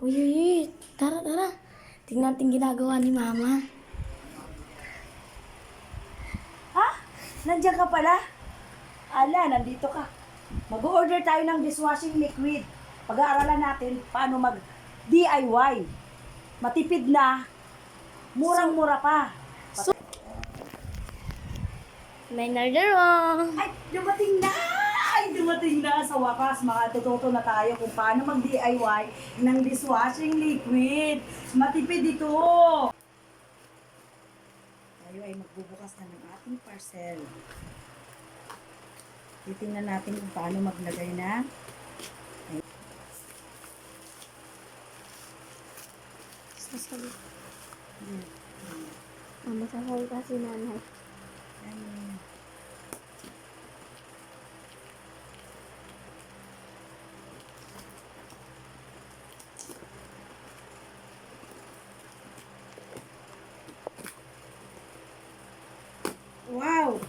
Uy, uy, uy. Tara, tara. Tingnan natin ginagawa ni Mama. Ha? Nandiyan ka pala? Ala, nandito ka. Mag-order tayo ng dishwashing liquid. Pag-aaralan natin paano mag-DIY. Matipid na, murang-mura pa. May nardarong. Ay, dumating na! Ay, dumating na! Sa wakas, makatututo na tayo kung paano mag-DIY ng dishwashing liquid. Matipid ito! Tayo ay magbubukas na ng ating parcel. Titingnan natin kung paano maglagay na. Sasabi. Mama, sasabi kasi nanay. Ayan. Wow!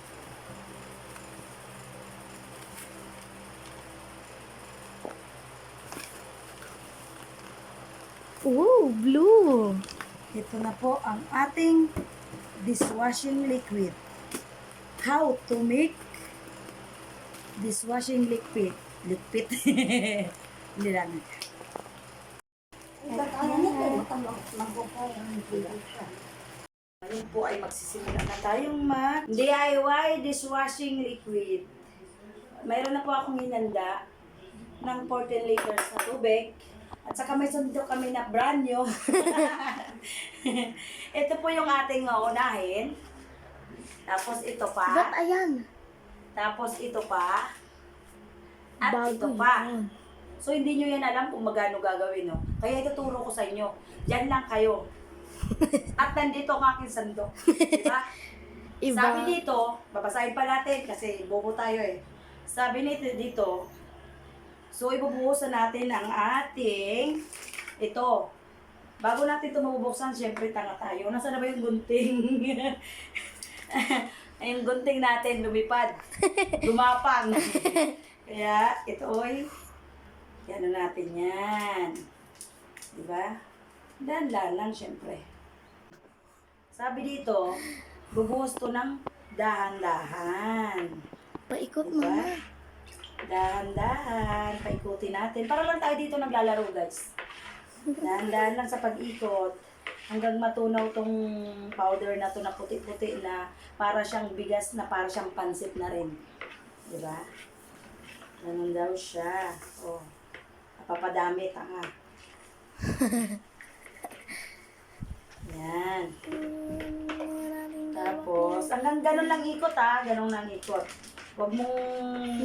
Ooh, blue. Ito na po ang ating dishwashing liquid. How to make dishwashing liquid. Liquid. Hindi lang. Ngayon po ay magsisimula na tayong mag-DIY dishwashing liquid. Mayroon na po akong hinanda ng 14 liters na tubig. At saka may sundo kami na brand new. Ito po yung ating unahin. Tapos ito Ba't pa. ayan? Tapos ito pa. At Bago ito pa. yun. So hindi nyo yan alam kung magano gagawin, no? Kaya ituturo ko sa inyo. Diyan lang kayo. At nandito ang aking sandok. Diba? Iba. Sabi dito, babasahin pa natin kasi bobo tayo eh. Sabi nito dito, so ibubuhusan natin ang ating ito. Bago natin ito mabubuksan, syempre tanga tayo. Nasaan na ba yung gunting? Ay, yung gunting natin lumipad. Lumapang. Kaya ito ay yan na natin yan. Diba? Dahan-dahan lang syempre. Sabi dito, bubuhos to ng dahan-dahan. Paikot, Diba? Mama. Dahan-dahan, paikutin natin. Para lang tayo dito naglalaro, guys. Dahan-dahan lang sa pag-ikot. Hanggang matunaw tong powder na to na puti-puti na para siyang bigas na para siyang pansit na rin. Diba? Ganun daw siya. Oh. Napapadami, tanga. Yan. Tapos, hanggang ganun lang ikot ha. Ganun lang ikot. Huwag mong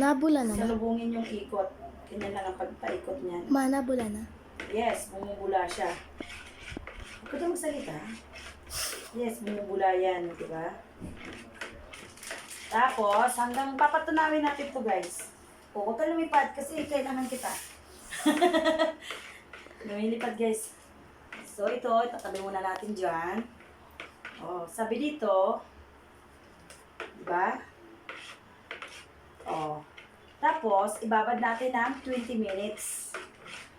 Nabula na, Ma. salubungin yung ikot. Ganyan lang ang pagpaikot niyan. Ma, nabula na. Yes, bumubula siya. Huwag ka na magsalita. Yes, bumubula yan, di ba? Tapos, hanggang papatunawin natin to guys. O, huwag ka lumipad kasi kailangan kita. Lumilipad guys. So, ito, itatabi muna natin dyan. O, sabi dito, di ba? O, tapos, ibabad natin ng 20 minutes.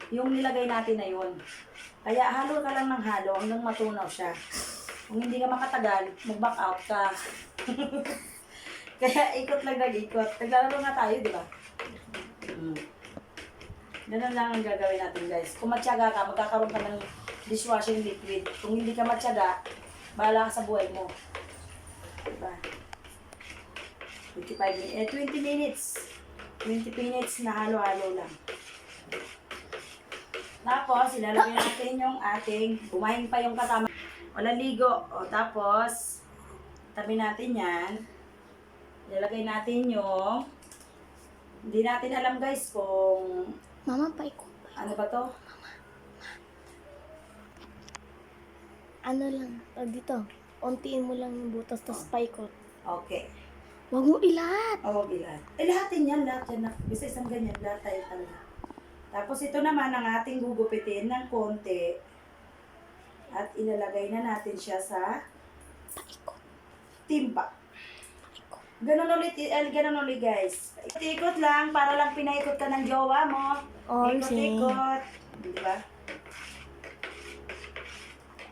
Yung nilagay natin na yun. Kaya halo ka lang ng halo hanggang matunaw siya. Kung hindi ka makatagal, mag-back out ka. Kaya ikot lang nag-ikot. Naglalaro nga tayo, di ba? Ganun lang ang gagawin natin, guys. Kung matyaga ka, magkakaroon ka ng dishwashing liquid. Kung hindi ka matyaga, bahala ka sa buhay mo. Diba? 20 minutes. 20 minutes na halo-halo lang. Tapos, ilalagay natin yung ating, bumahin pa yung kasama. Walang ligo. O, tapos, tabi natin yan. Ilalagay natin yung, hindi natin alam guys kung, Mama, paikot. ano ba to? Ano lang, dito. Untiin mo lang yung butas, tapos paikot. Okay. Huwag mo ilat. O, ilan? Lahatin yan, lahat yan. Bisa isang ganyan, lahat tayo talaga. Tapos ito naman ang ating gugupitin ng konti. At ilalagay na natin siya sa Paikot. timba. Paikot. Ganun ulit guys. Ikot lang, para lang pinaikot ka ng jowa mo. Oh, Ikot-ikot. Di ba?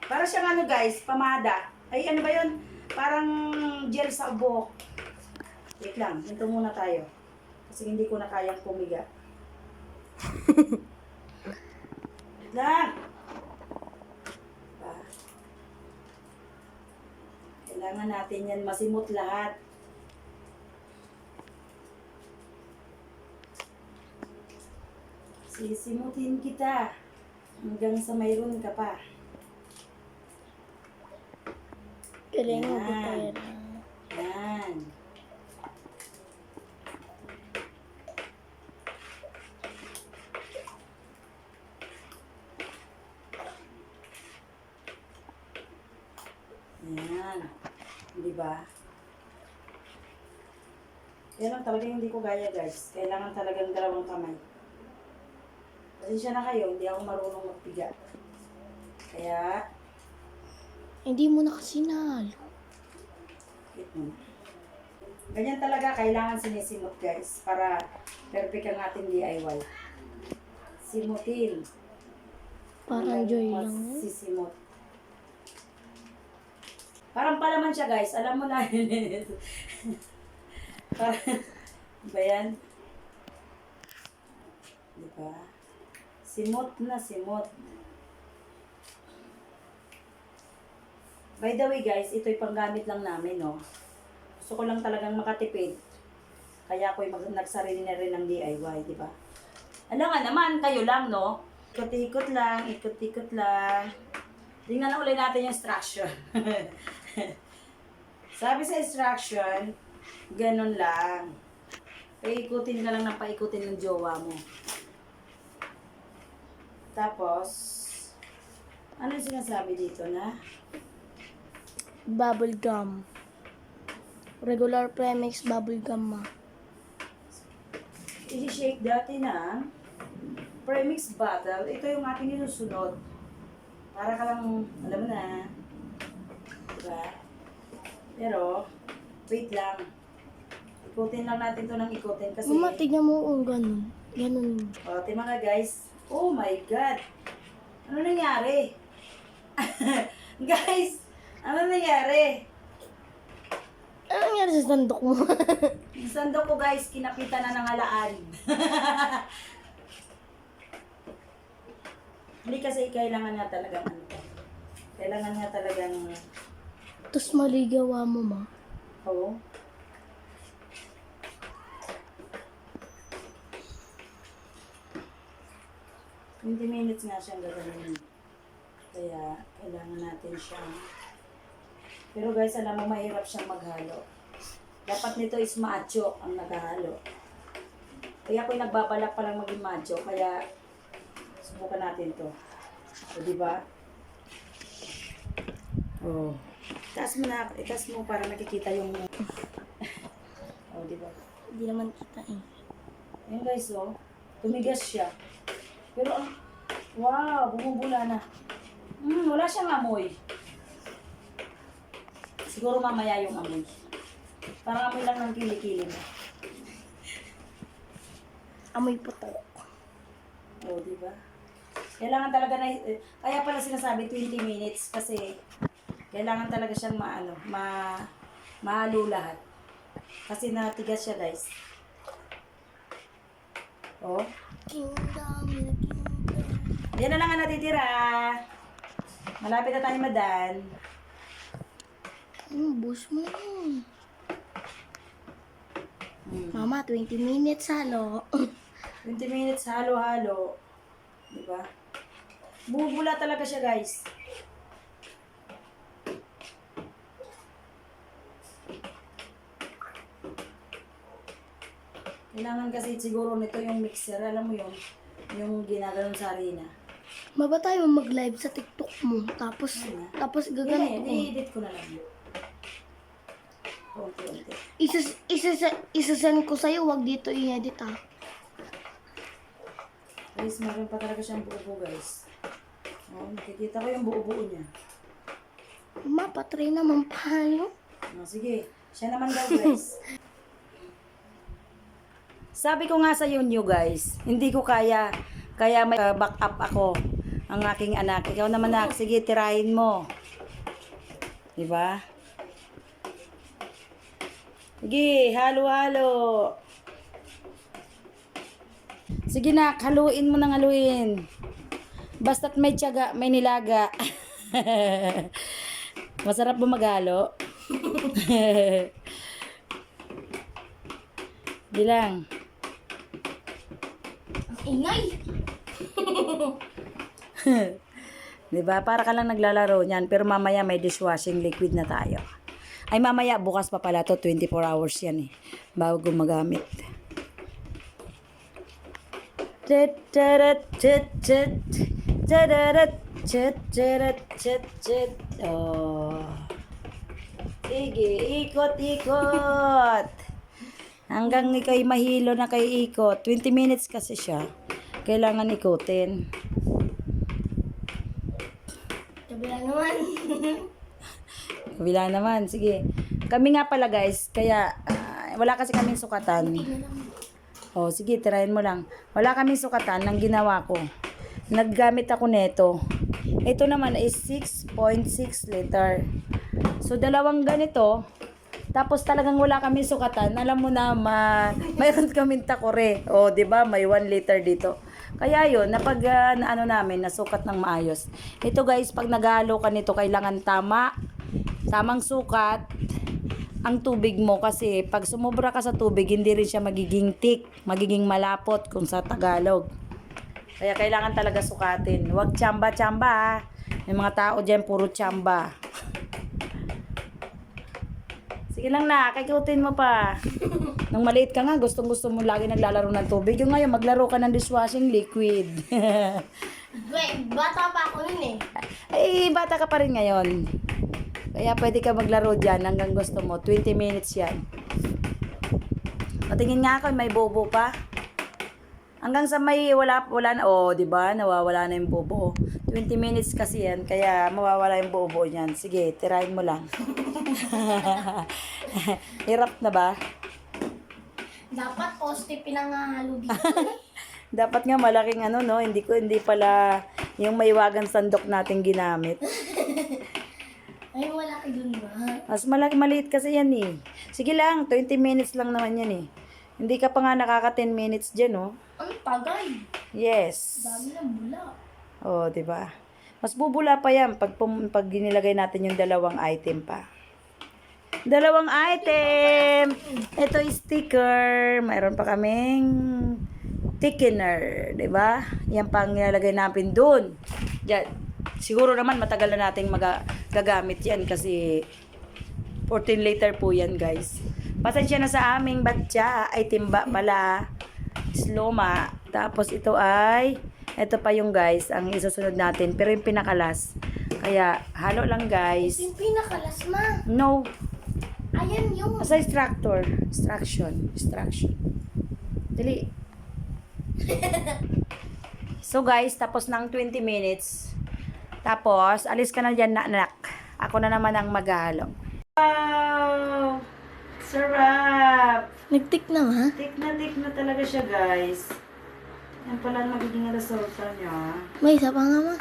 Para siyang ano guys, pamada. Ay ano ba yun? Parang gel sa buhok. Wait lang, hinto muna tayo. Kasi hindi ko na kayang pumiga. Wait lang. Ah. Kailangan natin yan masimot lahat. Sisimutin kita hanggang sa mayroon ka pa. Galing mo Yan. butera. Yan. Yan. Di ba? Yan lang talaga hindi ko gaya guys. Kailangan talagang dalawang kamay. Pasensya na kayo, hindi ako marunong magpiga. Kaya, Hindi mo na kasi nalo. wait muna. Ganyan talaga, kailangan sinisimot guys. Para perfect ang ating DIY. Simutin. Parang joy lang yun. Sisimot. Parang palaman siya guys. Alam mo na. Parang, ba yan? Diba? Simot na simot. By the way guys, ito'y panggamit lang namin, no? Gusto ko lang talagang makatipid. Kaya ako'y nagsarili na rin ng DIY, di ba? Ano nga naman, kayo lang, no? Ikot-ikot lang, ikot-ikot lang. Tingnan na ulit natin yung instruction. Sabi sa instruction, ganun lang. Paikutin ka lang ng paikutin ng jowa mo. Tapos, ano yung sinasabi dito na? Bubble gum. Regular premix bubble gum ma. I-shake dati na premix bottle. Ito yung ating inusunod. Para ka lang, alam mo na. Diba? Pero, wait lang. Ikutin lang natin to ng ikutin kasi... Mama, tignan mo kung ganun. Ganun. O, tingnan nga guys. Oh my God! Ano nangyari? Guys! Ano nangyari? Ano nangyari sa sandok mo? Yung sandok ko guys, kinapitan na ng alaan. Hindi kasi kailangan nga talagang ano. Kailangan nga talagang... Tapos maligawa mo ma. Oo. Oh. 20 minutes nga siyang gagawin. Kaya, kailangan natin siyang... Pero guys, alam mo, mahirap siyang maghalo. Dapat nito is macho ang naghahalo. Kaya ako'y nagbabalak pa lang maging macho. Kaya, subukan natin to. O, diba? Oh. Itaas mo na, itaas mo para nakikita yung... oh, diba? Hindi naman kita eh. Ayan guys, oh. Tumigas siya. Pero, wow, bumubula na. Wala siyang amoy. Siguro mamaya yung amoy. Parang amoy lang ng kilikili mo. Amoy putok. Oh, di ba? Kailangan talaga na, kaya pala sinasabi 20 minutes kasi kailangan talaga siyang mahalo lahat. Kasi natigas siya, guys. Oh. Kingdom, kingdom. Yan na lang ang natitira. Malapit na tayo madan. Bus mo yun. Mama, 20 minutes halo. 20 minutes, halo-halo. Diba? Bubula talaga siya, guys. Kailangan kasi siguro nito yung mixer. Alam mo yung ginaganon sa harina. Maba tayo mag-live sa TikTok mo. Tapos gaganap ko. I-edit ko na lang. Unti-unti. Isasend ko sa'yo, wag dito i-edit ah. Guys, meron pa talaga siyang buo-buo, guys. Oh, nakikita ko yung buo-buo niya. Ma, patry naman paano? Oh, sige, siya naman daw, guys. Sabi ko nga sa inyo, guys, hindi ko kaya may backup ako. ang aking anak. Ikaw naman, anak. Sige, tirahin mo. Diba? Sige, halo-halo. Sige, nak. Haluin mo ng haluin. Basta't may tiyaga, may nilaga. Masarap ba maghalo? Bilang. Ingay! Diba? Para ka lang naglalaro niyan. Pero mamaya may dishwashing liquid na tayo. Ay mamaya, bukas pa pala to. 24 hours yan eh. Bago magamit. Oh. Sige, ikot-ikot. Hanggang ikaw'y mahilo na kay ikot. 20 minutes kasi siya. Kailangan ikutin. Kabila naman. Kabila naman, sige. Kami nga pala guys, kaya wala kasi kaming sukatan. Oh, sige, tirahin mo lang. Wala kaming sukatan ng ginawa ko. Naggamit ako neto. Ito naman is 6.6 liter. So, dalawang ganito. Tapos talagang wala kaming sukatan. Alam mo na, mayroon kaming takore. Oh, 'di ba? May 1 liter dito. Kaya 'yun, napag ano namin, nasukat ng maayos. Ito guys, pag naghalo ka nito, kailangan tamang sukat ang tubig mo kasi pag sumobra ka sa tubig, hindi rin siya magiging thick, magiging malapot kung sa Tagalog. Kaya kailangan talaga sukatin. Huwag tsamba-tsamba ha. May mga tao dyan, puro tsamba. Sige lang na, kikutin mo pa. Nung maliit ka nga, gustong-gusto mo lagi naglalaro ng tubig. Yung ngayon, maglaro ka ng dishwashing liquid. Wait, bata pa ako nun eh. Ay, bata ka pa rin ngayon. Kaya pwede ka maglaro dyan hanggang gusto mo. 20 minutes yan. Patingin nga ako, may bobo pa. Hanggang sa may wala na, oh, di ba? Nawawala na yung bobo. 20 minutes kasi yan, kaya mawawala yung bobo niyan. Sige, tirahin mo lang. Hirap na ba? Dapat poste pinangahalo dito. Dapat nga malaking ano, no? Hindi pala yung maiwagang sandok natin ginamit. Ay, malaki dun ba? Mas maliit kasi yan eh. Sige lang, 20 minutes lang naman yan eh. Hindi ka pa nga nakaka 10 minutes dyan, oh. Ang tagay. Yes. Dami ng bula. Oh, 'di ba? Mas bubula pa 'yan pag ginilagay natin yung dalawang item pa. Dalawang item. Ito is sticker. Mayroon pa kaming thickener, 'di ba? Yan pang nilalagay natin doon. Diyan. Siguro naman matagal na nating gagamit 'yan kasi 14 liter po 'yan, guys. Pasensya na sa aming batya. Ay timba pala. Sloma. Tapos ito pa yung guys, ang isusunod natin. Pero yung pinakalas. Kaya, halo lang guys. Yung pinakalas ma. No. Ayan yung. Sa extraction. Dali. So guys, tapos ng 20 minutes. Tapos, alis ka na dyan, anak. Ako na naman ang maghalo. Wow! Sarap! Nagtik na ma. Tik na talaga siya, guys. Yan pala ang magiging resulta niya. May isa pa nga ma.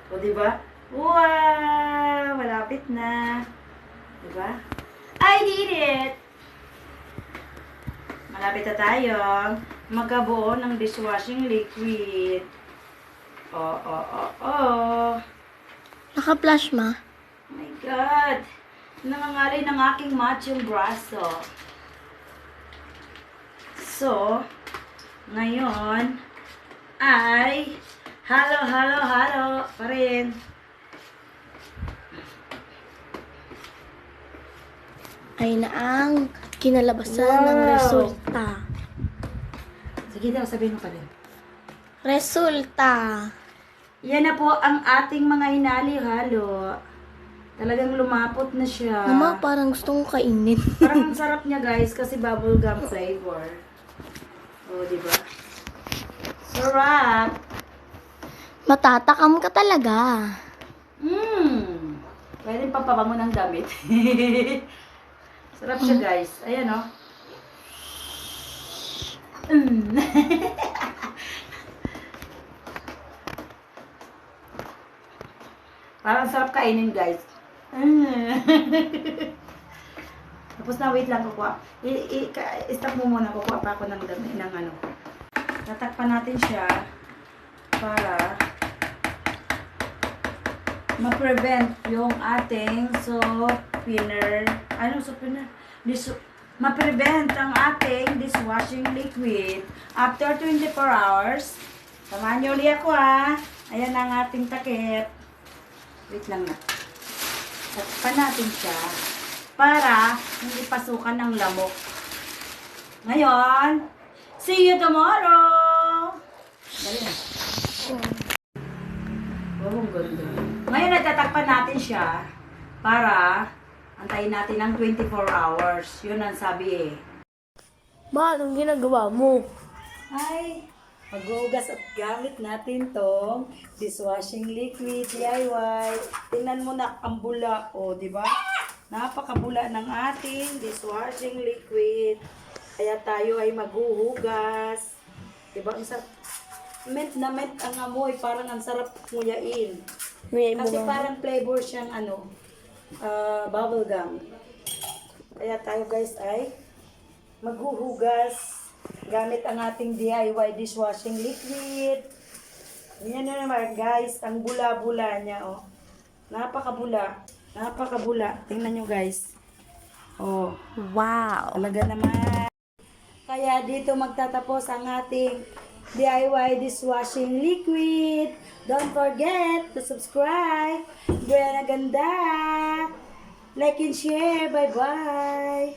O, diba? Wow! Malapit na. Diba? I did it! Malapit na tayo magkabuo ng dishwashing liquid. Oh. Naka-flash ma. Oh my God! Nangangalay ng aking machong braso. So, ngayon ay halo pa rin. Ay na ang kinalabasan ng Wow. resulta. Sige daw, sabihin mo pa rin. Resulta. Yan na po ang ating mga hinali-halo. Talagang lumapot na siya. Mama, parang gusto kong kainin. Parang ang sarap niya guys kasi bubblegum flavor. O, diba? Sarap! Matatakam ka talaga. Pwede papabango ng damit. Sarap siya guys. Ayan o. Parang sarap kainin, guys. Tapos na, wait lang, kukuha. I-stop mo muna, kukuha pa ako ng dami ng ano. Tatakpan natin siya para ma-prevent yung ating soap pinner. Ma-prevent ang ating dishwashing liquid after 24 hours. Samahan niyo ulit ako, ha. Ayan ang ating takip. Wait lang na. Takpan natin siya para hindi pasukan ng lamok. Ngayon, see you tomorrow! Dali na. Oh, ang ganda. Ngayon, natatakpan natin siya para antayin natin ng 24 hours. Yun ang sabi eh. Ma, anong ginagawa mo? Ay, maghugas at gamit natin tong dishwashing liquid DIY. Tingnan mo na ang bula. O, di ba? Napakabula ng ating dishwashing liquid. Kaya tayo ay maghuhugas. Di ba? Ang sarap. Mint na mint ang amoy. Parang ang sarap nguyain. Kasi parang flavor siyang bubble gum. Kaya tayo guys ay maghuhugas gamit ang ating DIY dishwashing liquid. Yan na naman guys, ang bula-bula niya, oh. Napakabula. Napakabula. Tingnan nyo guys. Oh. Wow! Talaga naman. Kaya dito magtatapos ang ating DIY dishwashing liquid. Don't forget to subscribe. Ganda ganda. Like and share. Bye-bye.